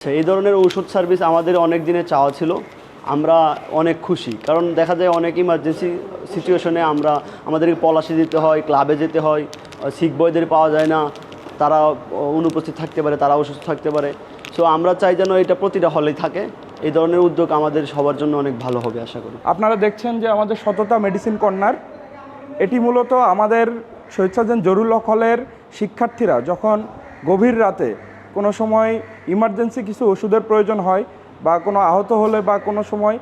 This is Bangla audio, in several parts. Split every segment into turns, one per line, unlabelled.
এই ধরনের ঔষধ সার্ভিস আমাদের অনেক দিনের চাওয়া ছিল। আমরা অনেক খুশি, কারণ দেখা যায় অনেক ইমার্জেন্সি সিচুয়েশনে আমাদেরকে পলাশে যেতে হয়, ক্লাবে যেতে হয়, সিক বয়দের পাওয়া যায় না, তারা অনুপস্থিত থাকতে পারে, তারা অসুস্থ থাকতে পারে। সো আমরা চাই যেন এটা প্রতিটা হলেই থাকে। এই ধরনের উদ্যোগ আমাদের সবার জন্য অনেক ভালো হবে আশা করি।
আপনারা দেখছেন যে আমাদের সততা মেডিসিন কর্নার, এটি মূলত আমাদের শহীদ সার্জন জরুল হক হলের শিক্ষার্থীরা যখন গভীর রাতে কোনো সময় ইমার্জেন্সি কিছু ওষুধের প্রয়োজন হয় বা কোনো আহত হলে বা কোনো সময়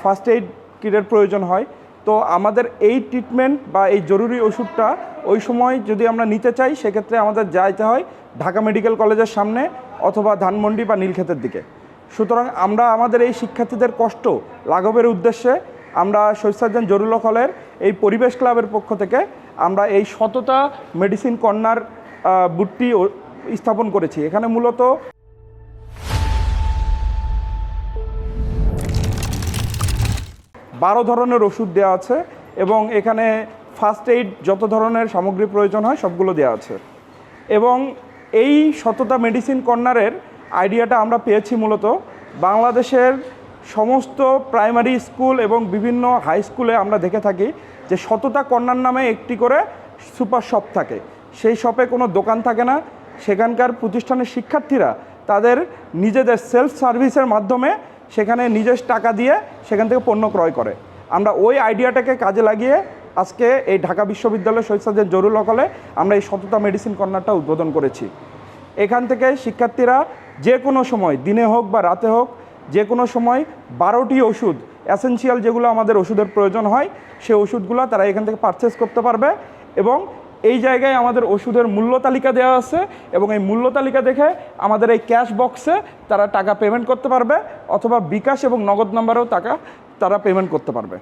ফার্স্ট এইড কিটের প্রয়োজন হয়, তো আমাদের এই ট্রিটমেন্ট বা এই জরুরি ওষুধটা ওই সময় যদি আমরা নিতে চাই, সেক্ষেত্রে আমাদের যাইতে হয় ঢাকা মেডিকেল কলেজের সামনে অথবা ধানমন্ডি বা নীলক্ষেতের দিকে। সুতরাং আমরা আমাদের এই শিক্ষার্থীদের কষ্ট লাঘবের উদ্দেশ্যে আমরা শহীদ সার্জন জরুল হক হলের এই পরিবেশ ক্লাবের পক্ষ থেকে আমরা এই সততা মেডিসিন কর্নার বুথটি স্থাপন করেছি। এখানে মূলত 12 ধরনের ওষুধ দেওয়া আছে এবং এখানে ফার্স্ট এইড যত ধরনের সামগ্রী প্রয়োজন হয় সবগুলো দেওয়া আছে। এবং এই সততা মেডিসিন কর্নারের আইডিয়াটা আমরা পেয়েছি মূলত বাংলাদেশের সমস্ত প্রাইমারি স্কুল এবং বিভিন্ন হাই স্কুলে আমরা দেখে থাকি যে সততা কর্নার নামে একটি করে সুপার শপ থাকে। সেই শপে কোনো দোকান থাকে না, সেখানকার প্রতিষ্ঠানের শিক্ষার্থীরা তাদের নিজেদের সেলফ সার্ভিসের মাধ্যমে সেখানে নিজের টাকা দিয়ে সেখান থেকে পণ্য ক্রয় করে। আমরা ওই আইডিয়াটাকে কাজে লাগিয়ে আজকে এই ঢাকা বিশ্ববিদ্যালয় শহীদ সার্জন জরুল হক হলে আমরা এই সততা মেডিসিন কর্নারটা উদ্বোধন করেছি। এখান থেকে শিক্ষার্থীরা যে কোনো সময়, দিনে হোক বা রাতে হোক, যে কোনো সময় 12টি ওষুধ এসেনশিয়াল যেগুলো আমাদের ওষুধের প্রয়োজন হয় সেই ওষুধগুলো তারা এখান থেকে পারচেস করতে পারবে। এবং এই জায়গায় আমাদের ওষুধের মূল্য তালিকা দেওয়া আছে এবং এই মূল্য তালিকা দেখে আমাদের এই ক্যাশ বক্সে তারা টাকা পেমেন্ট করতে পারবে অথবা বিকাশ এবং নগদ নাম্বারেও টাকা তারা পেমেন্ট করতে পারবে।